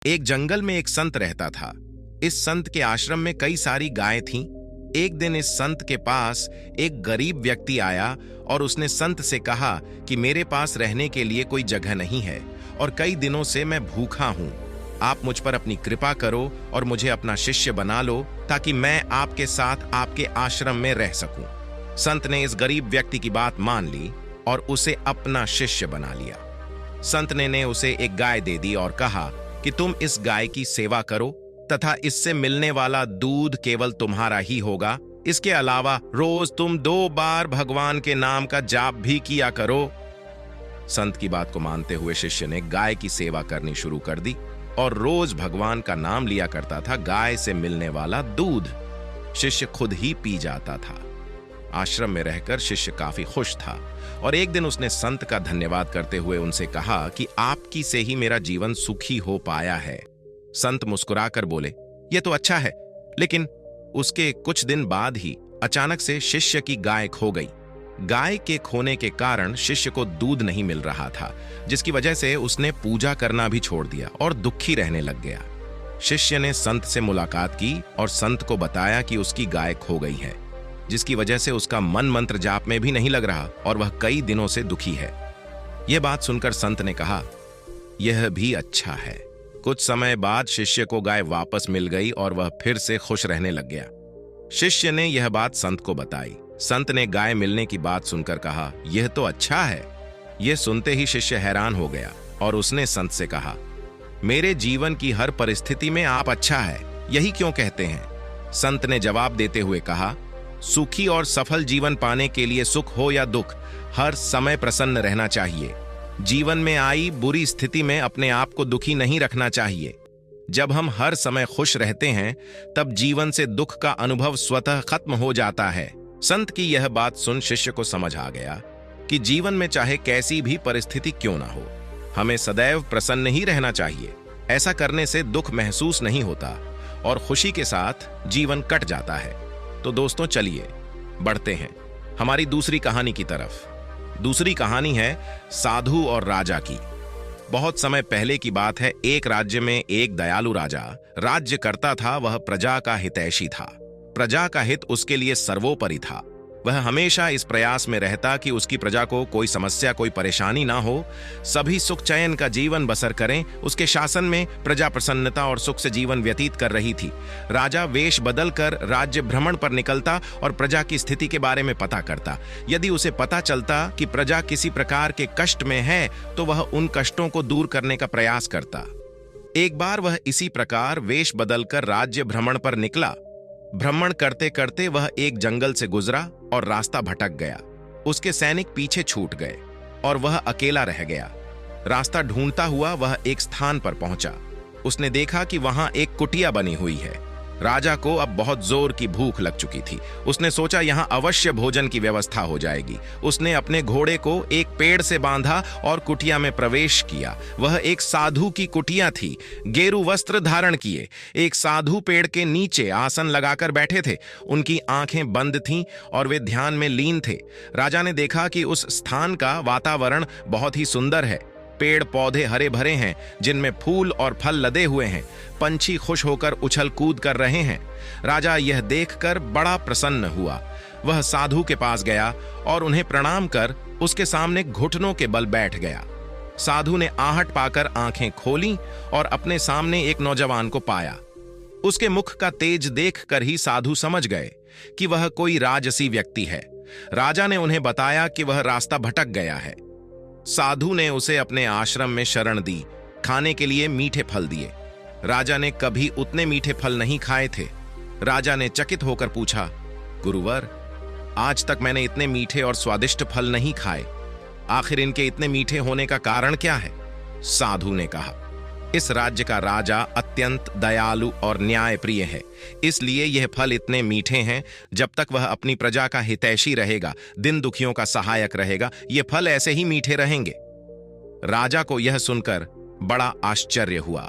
एक जंगल में एक संत रहता था। इस संत के आश्रम में कई सारी गायें थीं। एक दिन इस संत के पास एक गरीब व्यक्ति आया और उसने संत से कहा कि मेरे पास रहने के लिए कोई जगह नहीं है और कई दिनों से मैं भूखा हूं। आप मुझ पर अपनी कृपा करो और मुझे अपना शिष्य बना लो ताकि मैं आपके साथ आपके आश्रम में रह सकूं। संत ने इस गरीब व्यक्ति की बात मान ली और उसे अपना शिष्य बना लिया। संत ने उसे एक गाय दे दी और कहा कि तुम इस गाय की सेवा करो तथा इससे मिलने वाला दूध केवल तुम्हारा ही होगा। इसके अलावा रोज तुम 2 बार भगवान के नाम का जाप भी किया करो। संत की बात को मानते हुए शिष्य ने गाय की सेवा करनी शुरू कर दी और रोज भगवान का नाम लिया करता था। गाय से मिलने वाला दूध शिष्य खुद ही पी जाता था। आश्रम में रहकर शिष्य काफी खुश था और एक दिन उसने संत का धन्यवाद करते हुए उनसे कहा कि आपकी से ही मेरा जीवन सुखी हो पाया है। संत मुस्कुराकर बोले, यह तो अच्छा है, लेकिन उसके कुछ दिन बाद ही अचानक से शिष्य की गाय खो गई। गाय के खोने के कारण शिष्य को दूध नहीं मिल रहा था, जिसकी वजह से उसने पूजा करना भी छोड़ दिया और दुखी रहने लग गया। शिष्य ने संत से मुलाकात की और संत को बताया कि उसकी गाय खो गई है, जिसकी वजह से उसका मन मंत्र जाप में भी नहीं लग रहा और वह कई दिनों से दुखी है। यह बात सुनकर संत ने कहा, यह भी अच्छा है। कुछ समय बाद शिष्य को गाय वापस मिल गई और वह फिर से खुश रहने लग गया। शिष्य ने यह बात संत को बताई। संत ने गाय मिलने की बात सुनकर कहा, यह तो अच्छा है। यह सुनते ही शिष्य हैरान हो गया और उसने संत से कहा, मेरे जीवन की हर परिस्थिति में आप अच्छा है, यही क्यों कहते हैं? संत ने जवाब देते हुए कहा, सुखी और सफल जीवन पाने के लिए सुख हो या दुख, हर समय प्रसन्न रहना चाहिए। जीवन में आई बुरी स्थिति में अपने आप को दुखी नहीं रखना चाहिए। जब हम हर समय खुश रहते हैं, तब जीवन से दुख का अनुभव स्वतः खत्म हो जाता है। संत की यह बात सुन शिष्य को समझ आ गया कि जीवन में चाहे कैसी भी परिस्थिति क्यों ना हो, हमें सदैव प्रसन्न ही रहना चाहिए। ऐसा करने से दुख महसूस नहीं होता और खुशी के साथ जीवन कट जाता है। तो दोस्तों, चलिए बढ़ते हैं हमारी दूसरी कहानी की तरफ। दूसरी कहानी है साधु और राजा की। बहुत समय पहले की बात है। एक राज्य में एक दयालु राजा राज्य करता था। वह प्रजा का हितैषी था। प्रजा का हित उसके लिए सर्वोपरि था। वह हमेशा इस प्रयास में रहता कि उसकी प्रजा को कोई समस्या, कोई परेशानी ना हो, सभी सुख चैन का जीवन बसर करें। उसके शासन में प्रजा प्रसन्नता और सुख से जीवन व्यतीत कर रही थी। राजा वेश बदलकर राज्य भ्रमण पर निकलता और प्रजा की स्थिति के बारे में पता करता। यदि उसे पता चलता कि प्रजा किसी प्रकार के कष्ट में है, तो वह उन कष्टों को दूर करने का प्रयास करता। एक बार वह इसी प्रकार वेश बदलकर राज्य भ्रमण पर निकला। भ्रमण करते करते वह एक जंगल से गुजरा और रास्ता भटक गया। उसके सैनिक पीछे छूट गए और वह अकेला रह गया। रास्ता ढूंढता हुआ वह एक स्थान पर पहुंचा। उसने देखा कि वहां एक कुटिया बनी हुई है। राजा को अब बहुत जोर की भूख लग चुकी थी। उसने सोचा यहां अवश्य भोजन की व्यवस्था हो जाएगी। उसने अपने घोड़े को एक पेड़ से बांधा और कुटिया में प्रवेश किया। वह एक साधु की कुटिया थी। गेरू वस्त्र धारण किए एक साधु पेड़ के नीचे आसन लगाकर बैठे थे। उनकी आंखें बंद थीं और वे ध्यान में लीन थे। राजा ने देखा कि उस स्थान का वातावरण बहुत ही सुंदर है। पेड़ पौधे हरे भरे हैं, जिनमें फूल और फल लदे हुए हैं। पंछी खुश होकर उछल कूद कर रहे हैं। राजा यह देखकर बड़ा प्रसन्न हुआ। वह साधु के पास गया और उन्हें प्रणाम कर उसके सामने घुटनों के बल बैठ गया। साधु ने आहट पाकर आंखें खोलीं और अपने सामने एक नौजवान को पाया। उसके मुख का तेज देखकर ही साधु समझ गए कि वह कोई राजसी व्यक्ति है। राजा ने उन्हें बताया कि वह रास्ता भटक गया है। साधु ने उसे अपने आश्रम में शरण दी। खाने के लिए मीठे फल दिए। राजा ने कभी उतने मीठे फल नहीं खाए थे। राजा ने चकित होकर पूछा, गुरुवर, आज तक मैंने इतने मीठे और स्वादिष्ट फल नहीं खाए। आखिर इनके इतने मीठे होने का कारण क्या है? साधु ने कहा, इस राज्य का राजा अत्यंत दयालु और न्यायप्रिय है, इसलिए यह फल इतने मीठे हैं। जब तक वह अपनी प्रजा का हितैषी रहेगा, दिन दुखियों का सहायक रहेगा, ये फल ऐसे ही मीठे रहेंगे। राजा को यह सुनकर बड़ा आश्चर्य हुआ।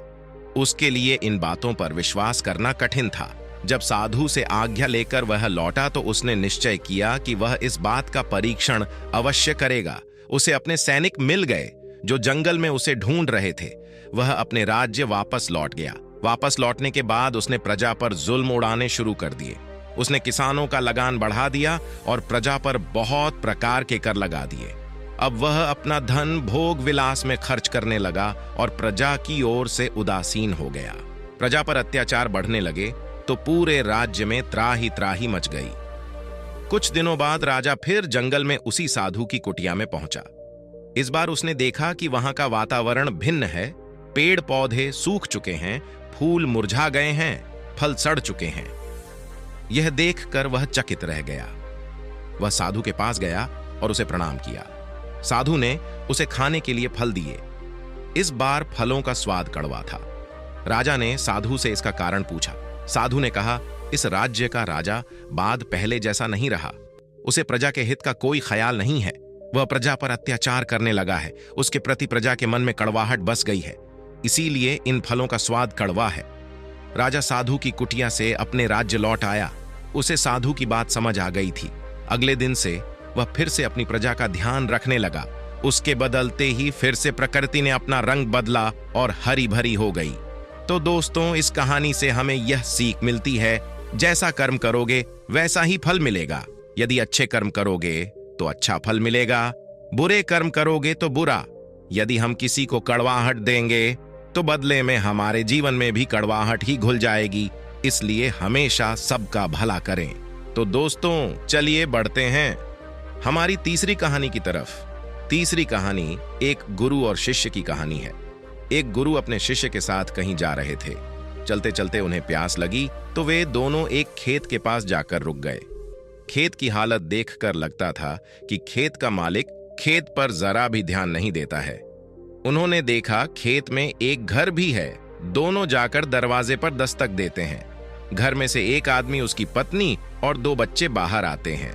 उसके लिए इन बातों पर विश्वास करना कठिन था। जब साधु से आज्ञा लेकर वह लौटा तो उसने निश्चय किया कि वह इस बात का परीक्षण अवश्य करेगा। उसे अपने सैनिक मिल गए जो जंगल में उसे ढूंढ रहे थे, वह अपने राज्य वापस लौट गया। वापस लौटने के बाद उसने प्रजा पर जुल्म उड़ाने शुरू कर दिए। उसने किसानों का लगान बढ़ा दिया और प्रजा पर बहुत प्रकार के कर लगा दिए। अब वह अपना धन भोग विलास में खर्च करने लगा और प्रजा की ओर से उदासीन हो गया। प्रजा पर अत्याचार बढ़ने लगे तो पूरे राज्य में त्राही त्राही मच गई। कुछ दिनों बाद राजा फिर जंगल में उसी साधु की कुटिया में पहुंचा। इस बार उसने देखा कि वहां का वातावरण भिन्न है। पेड़ पौधे सूख चुके हैं, फूल मुरझा गए हैं, फल सड़ चुके हैं। यह देखकर वह चकित रह गया। वह साधु के पास गया और उसे प्रणाम किया। साधु ने उसे खाने के लिए फल दिए। इस बार फलों का स्वाद कड़वा था। राजा ने साधु से इसका कारण पूछा। साधु ने कहा, इस राज्य का राजा बाद पहले जैसा नहीं रहा। उसे प्रजा के हित का कोई ख्याल नहीं है। वह प्रजा पर अत्याचार करने लगा है। उसके प्रति प्रजा के मन में कड़वाहट बस गई है, इसीलिए इन फलों का स्वाद कड़वा है। राजा साधु की कुटिया से अपने राज्य लौट आया। उसे साधु की बात समझ आ गई थी। अगले दिन से वह फिर से अपनी प्रजा का ध्यान रखने लगा। उसके बदलते ही फिर से प्रकृति ने अपना रंग बदला और हरी भरी हो गई। तो दोस्तों, इस कहानी से हमें यह सीख मिलती है, जैसा कर्म करोगे वैसा ही फल मिलेगा। यदि अच्छे कर्म करोगे तो अच्छा फल मिलेगा, बुरे कर्म करोगे तो बुरा। यदि हम किसी को कड़वाहट देंगे तो बदले में हमारे जीवन में भी कड़वाहट ही घुल जाएगी। इसलिए हमेशा सबका भला करें। तो दोस्तों, चलिए बढ़ते हैं हमारी तीसरी कहानी की तरफ। तीसरी कहानी एक गुरु और शिष्य की कहानी है। एक गुरु अपने शिष्य के साथ कहीं जा रहे थे। चलते चलते उन्हें प्यास लगी तो वे दोनों एक खेत के पास जाकर रुक गए। खेत की हालत देखकर लगता था कि खेत का मालिक खेत पर जरा भी ध्यान नहीं देता है। उन्होंने देखा खेत में एक घर भी है। दोनों जाकर दरवाजे पर दस्तक देते हैं। घर में से एक आदमी, उसकी पत्नी और 2 बच्चे बाहर आते हैं।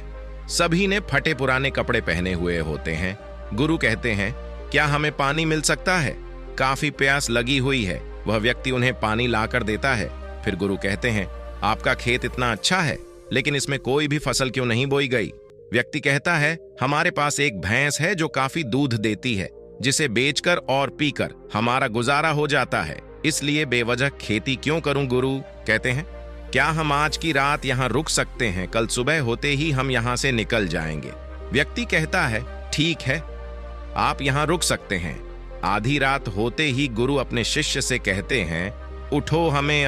सभी ने फटे पुराने कपड़े पहने हुए होते हैं। गुरु कहते हैं, क्या हमें पानी मिल सकता है? काफी प्यास लगी हुई है। वह व्यक्ति उन्हें पानी लाकर देता है। फिर गुरु कहते हैं, आपका खेत इतना अच्छा है, लेकिन इसमें कोई भी फसल क्यों नहीं बोई गई? व्यक्ति कहता है, हमारे पास एक भैंस है जो काफी दूध देती है, जिसे बेचकर और पीकर हमारा गुजारा हो जाता है। इसलिए बेवजह खेती क्यों करूं? गुरु कहते हैं, क्या हम आज की रात यहाँ रुक सकते हैं? कल सुबह होते ही हम यहाँ से निकल जाएंगे। व्यक्ति कहता है, ठीक है, आप यहाँ रुक सकते हैं। आधी रात होते ही गुरु अपने शिष्य से कहते हैं, उठो, हमें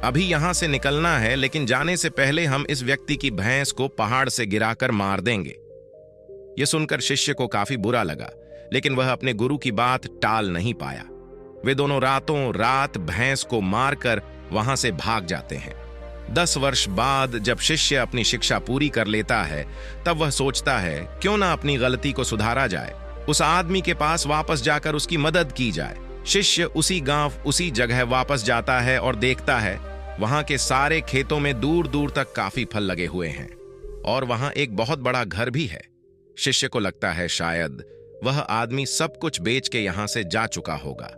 अभी यहाँ से निकलना है, लेकिन जाने से पहले हम इस व्यक्ति की भैंस को पहाड़ से गिराकर मार देंगे। यह सुनकर शिष्य को काफी बुरा लगा, लेकिन वह अपने गुरु की बात टाल नहीं पाया। वे दोनों रातों रात भैंस को मारकर वहां से भाग जाते हैं। 10 वर्ष बाद जब शिष्य अपनी शिक्षा पूरी कर लेता है, तब वह सोचता है, क्यों ना अपनी गलती को सुधारा जाए, उस आदमी के पास वापस जाकर उसकी मदद की जाए। शिष्य उसी गांव, उसी जगह वापस जाता है और देखता है वहां के सारे खेतों में दूर दूर तक काफी फल लगे हुए हैं और वहां एक बहुत बड़ा घर भी है। शिष्य को लगता है शायद वह आदमी सब कुछ बेच के यहां से जा चुका होगा।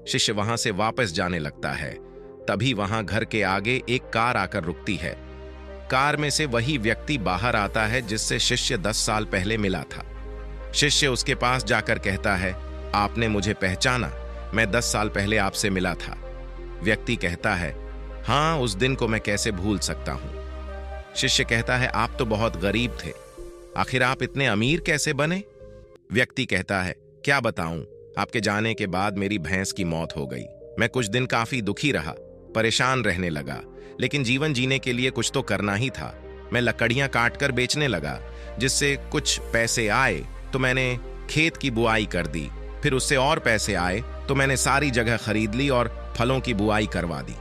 शिष्य वहां से वापस जाने लगता है। तभी वहां घर के आगे एक कार आकर रुकती है। कार में से वही व्यक्ति बाहर आता है जिससे शिष्य 10 साल पहले मिला था। शिष्य उसके पास जाकर कहता है, आपने मुझे पहचाना? मैं 10 साल पहले आपसे मिला था। व्यक्ति कहता है, हाँ, उस दिन को मैं कैसे भूल सकता हूं। शिष्य कहता है, आप तो बहुत गरीब थे, आखिर आप इतने अमीर कैसे बने? व्यक्ति कहता है, क्या बताऊं, आपके जाने के बाद मेरी भैंस की मौत हो गई। मैं कुछ दिन काफी दुखी रहा, परेशान रहने लगा, लेकिन जीवन जीने के लिए कुछ तो करना ही था। मैं लकड़ियां काटकर बेचने लगा, जिससे कुछ पैसे आए तो मैंने खेत की बुआई कर दी। फिर उससे और पैसे आए तो मैंने सारी जगह खरीद ली और फलों की बुआई करवा दी।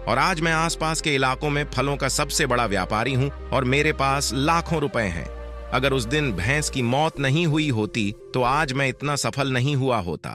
और आज मैं आसपास के इलाकों में फलों का सबसे बड़ा व्यापारी हूं और मेरे पास लाखों रुपए हैं। अगर उस दिन भैंस की मौत नहीं हुई होती तो आज मैं इतना सफल नहीं हुआ होता।